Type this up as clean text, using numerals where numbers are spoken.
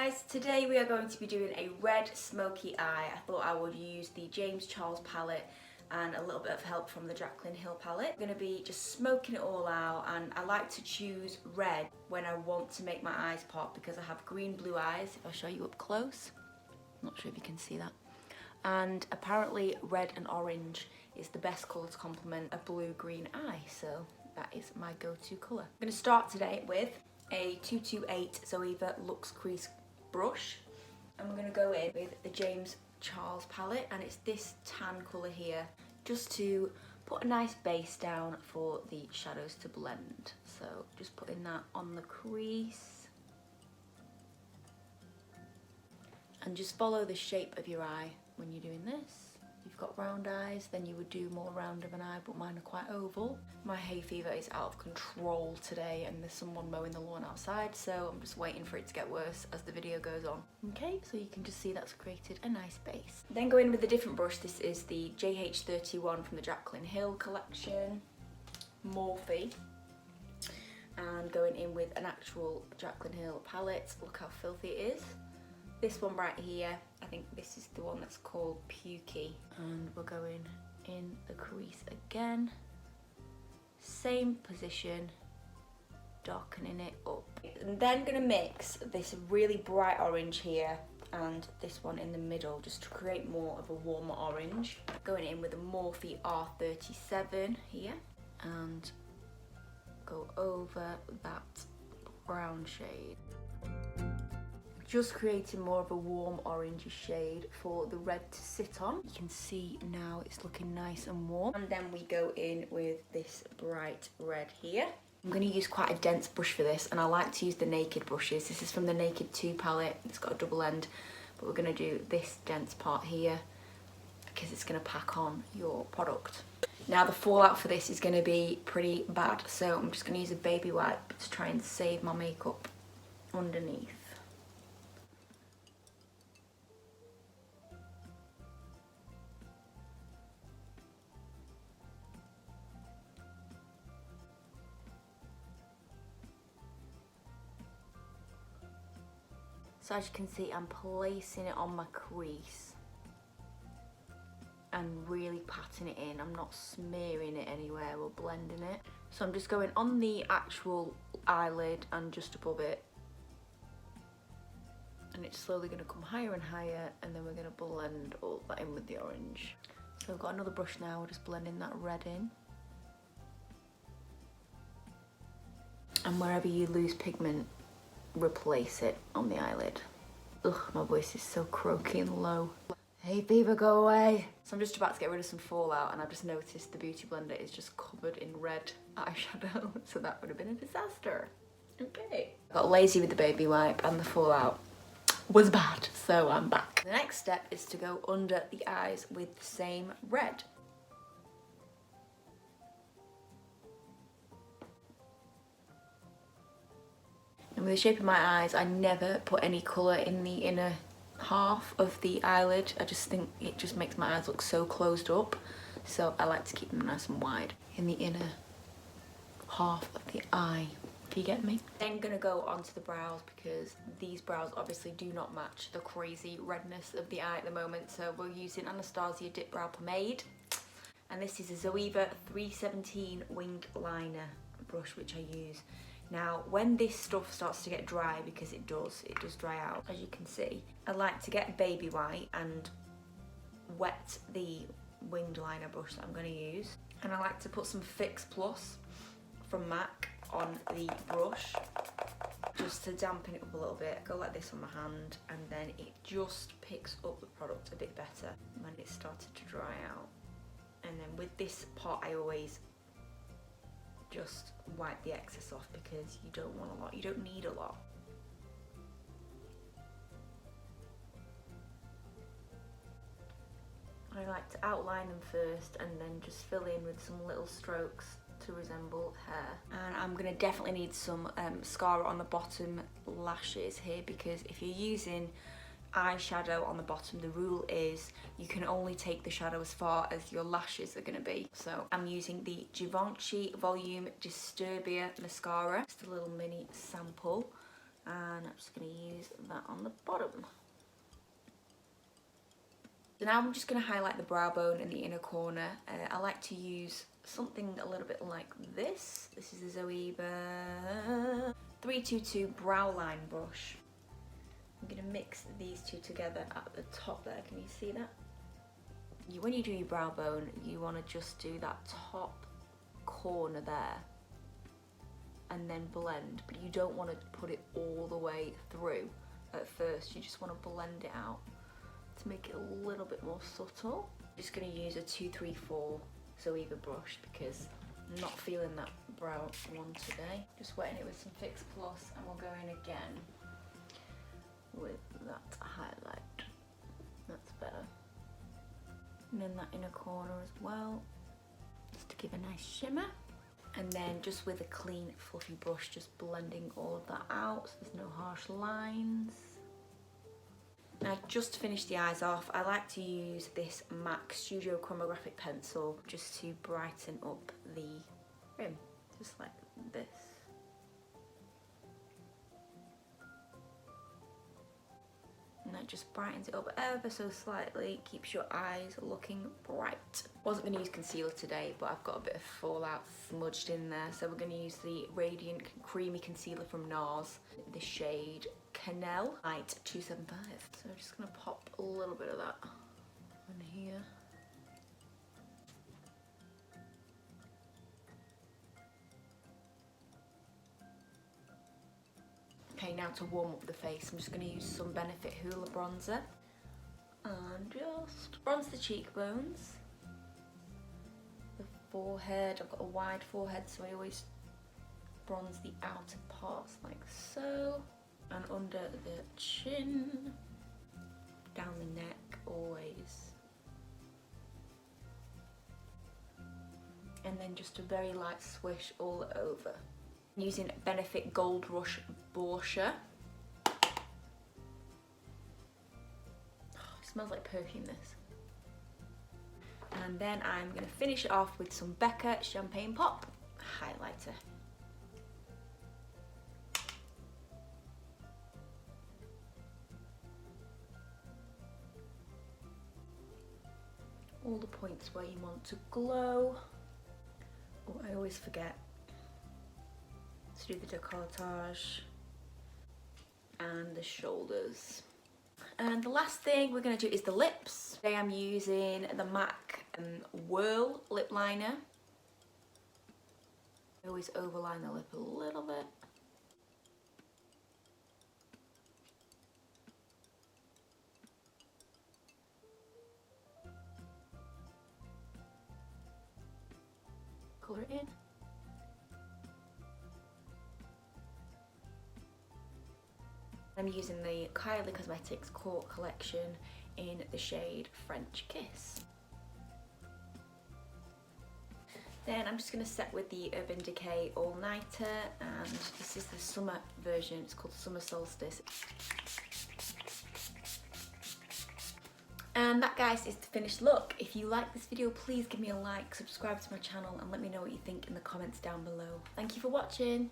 guys, today we are going to be doing a red smoky eye. I thought I would use the James Charles palette and a little bit of help from the Jaclyn Hill palette. I'm going to be just smoking it all out, and I like to choose red when I want to make my eyes pop because I have green blue eyes. If I show you up close, I'm not sure if you can see that. And apparently red and orange is the best colour to complement a blue-green eye, so that is my go-to colour. I'm going to start today with a 228 Zoeva Luxe Crease brush. And we're going to go in with the James Charles palette, and it's this tan colour here, just to put a nice base down for the shadows to blend. So just putting that on the crease. And just follow the shape of your eye when you're doing this. If you've got round eyes, then you would do more round of an eye, but mine are quite oval. My hay fever is out of control today, and there's someone mowing the lawn outside, so I'm just waiting for it to get worse as the video goes on. Okay, so you can just see that's created a nice base. Then go in with a different brush. This is the JH31 from the Jaclyn Hill collection, Morphe. And going in with an actual Jaclyn Hill palette. Look how filthy it is. This one right here, I think this is the one that's called Pukey. And we're going in the crease again. Same position, darkening it up. And then gonna mix this really bright orange here and this one in the middle just to create more of a warmer orange. Going in with a Morphe R37 here and go over that brown shade. Just creating more of a warm orangey shade for the red to sit on. You can see now it's looking nice and warm. And then we go in with this bright red here. I'm going to use quite a dense brush for this, and I like to use the Naked brushes. This is from the Naked 2 palette. It's got a double end, but we're going to do this dense part here because it's going to pack on your product. Now the fallout for this is going to be pretty bad, so I'm just going to use a baby wipe to try and save my makeup underneath. So as you can see, I'm placing it on my crease and really patting it in. I'm not smearing it anywhere or blending it. So I'm just going on the actual eyelid and just above it. And it's slowly going to come higher and higher, and then we're going to blend all that in with the orange. So I've got another brush now, we're just blending that red in. And wherever you lose pigment, replace it on the eyelid. Ugh, my voice is so croaky and low. Hey fever, go away. So I'm just about to get rid of some fallout, and I've just noticed the beauty blender is just covered in red eyeshadow, so that would have been a disaster. Okay. Got lazy with the baby wipe, and the fallout was bad, so I'm back. The next step is to go under the eyes with the same red. And with the shape of my eyes, I never put any colour in the inner half of the eyelid. I just think it just makes my eyes look so closed up. So I like to keep them nice and wide in the inner half of the eye, if you get me. Then gonna go onto the brows, because these brows obviously do not match the crazy redness of the eye at the moment. So we're using Anastasia Dip Brow Pomade. And this is a Zoeva 317 Wing Liner brush, which I use. Now, when this stuff starts to get dry, because it does dry out, as you can see, I like to get a baby white and wet the winged liner brush that I'm going to use. And I like to put some Fix Plus from MAC on the brush, just to dampen it up a little bit. Go like this on my hand, and then it just picks up the product a bit better when it's started to dry out. And then with this pot, I always just wipe the excess off, because you don't want a lot, you don't need a lot. I like to outline them first and then just fill in with some little strokes to resemble hair. And I'm going to definitely need some mascara on the bottom lashes here, because if you're using eyeshadow on the bottom, the rule is you can only take the shadow as far as your lashes are going to be. So I'm using the Givenchy Volume Disturbia mascara, just a little mini sample. And I'm just going to use that on the bottom. So now I'm just going to highlight the brow bone in the inner corner. I like to use something a little bit like this. This is the Zoeva 322 brow line brush. I'm going to mix these two together at the top there. Can you see that? When you do your brow bone, you want to just do that top corner there and then blend, but you don't want to put it all the way through at first. You just want to blend it out to make it a little bit more subtle. I'm just going to use a 234 Zoeva brush because I'm not feeling that brow one today. Just wetting it with some Fix Plus, and we'll go in again with that highlight. That's better. And then that inner corner as well, just to give a nice shimmer. And then just with a clean fluffy brush, just blending all of that out so there's no harsh lines. Now I just finished the eyes off. I like to use this MAC Studio Chromographic pencil just to brighten up the rim, just like this. And that just brightens it up ever so slightly, keeps your eyes looking bright. Wasn't going to use concealer today, but I've got a bit of fallout smudged in there, so we're going to use the Radiant Creamy Concealer from NARS, the shade Canel Light 275. So I'm just going to pop a little bit of that on here. Okay, now to warm up the face, I'm just going to use some Benefit Hoola bronzer and just bronze the cheekbones, the forehead. I've got a wide forehead, so I always bronze the outer parts like so, and under the chin, down the neck always, and then just a very light swish all over. Using Benefit Gold Rush Blusher. Oh, it smells like perfume, this. And then I'm going to finish it off with some Becca Champagne Pop highlighter. All the points where you want to glow. Oh, I always forget to do the décolletage and the shoulders. And the last thing we're going to do is the lips. Today I'm using the MAC Whirl lip liner. I always overline the lip a little bit. Colour it in. I'm using the Kylie Cosmetics Court Collection in the shade French Kiss. Then I'm just going to set with the Urban Decay All Nighter, and this is the summer version. It's called Summer Solstice. And that, guys, is the finished look. If you like this video, please give me a like, subscribe to my channel, and let me know what you think in the comments down below. Thank you for watching.